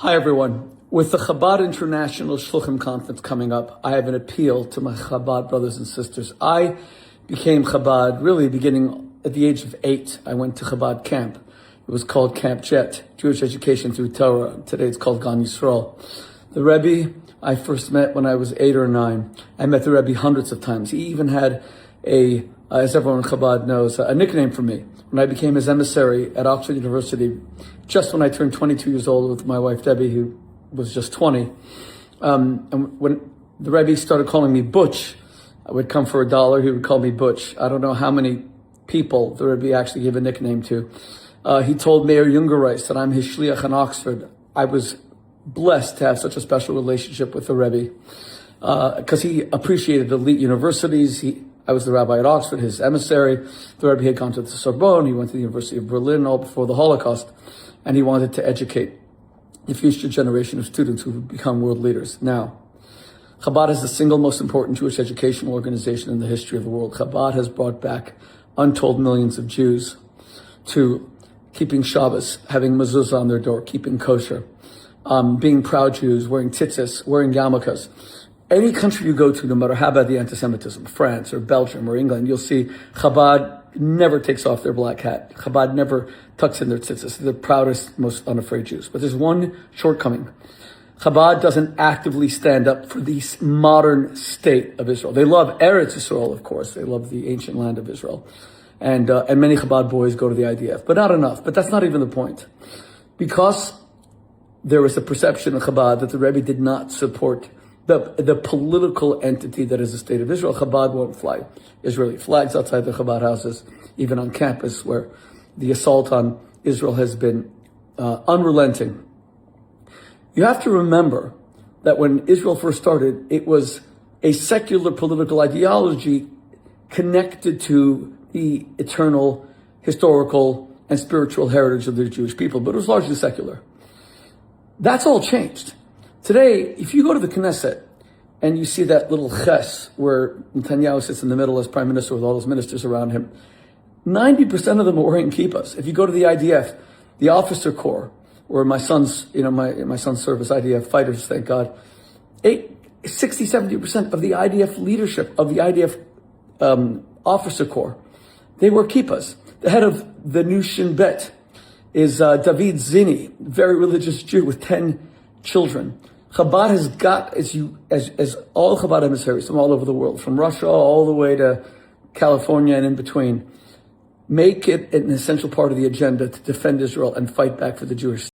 Hi, everyone. With the Chabad International Shluchim Conference coming up, I have an appeal to my Chabad brothers and sisters. I became Chabad really beginning at the age of 8. I went to Chabad camp. It was called Camp Jet, Jewish Education Through Torah. Today it's called Gan Yisrael. The Rebbe I first met when I was 8 or 9. I met the Rebbe hundreds of times. He even had as everyone in Chabad knows, a nickname for me. When I became his emissary at Oxford University, just when I turned 22 years old with my wife Debbie, who was just 20, and when the Rebbe started calling me Butch, I would come for $1, he would call me Butch. I don't know how many people the Rebbe actually gave a nickname to. He told Mayor Jungerreis that I'm his shliach in Oxford. I was blessed to have such a special relationship with the Rebbe, because he appreciated elite universities. I was the rabbi at Oxford, his emissary. The Rebbe had gone to the Sorbonne. He went to the University of Berlin all before the Holocaust, and he wanted to educate the future generation of students who would become world leaders. Now, Chabad is the single most important Jewish educational organization in the history of the world. Chabad has brought back untold millions of Jews to keeping Shabbos, having mezuzah on their door, keeping kosher, being proud Jews, wearing tzitzis, wearing yarmulkes. Any country you go to, no matter how bad the anti-Semitism, France or Belgium or England, you'll see Chabad never takes off their black hat. Chabad never tucks in their tzitzis. They're the proudest, most unafraid Jews. But there's one shortcoming. Chabad doesn't actively stand up for the modern state of Israel. They love Eretz Yisrael, of course. They love the ancient land of Israel. And many Chabad boys go to the IDF, but not enough. But that's not even the point. Because there was a perception in Chabad that the Rebbe did not support the political entity that is the state of Israel. Chabad won't fly Israeli flags outside the Chabad houses, even on campus, where the assault on Israel has been unrelenting. You have to remember that when Israel first started, it was a secular political ideology connected to the eternal, historical, and spiritual heritage of the Jewish people, but it was largely secular. That's all changed. Today, if you go to the Knesset and you see that little ches where Netanyahu sits in the middle as prime minister with all his ministers around him, 90% of them are wearing kippahs. If you go to the IDF, the officer corps, where my sons serve as IDF fighters, thank God, 60-70% of the IDF leadership, of the IDF officer corps, they wear kippahs. The head of the new Shin Bet is David Zini, very religious Jew with 10 children. Chabad has got, as all Chabad emissaries from all over the world, from Russia all the way to California and in between, make it an essential part of the agenda to defend Israel and fight back for the Jewish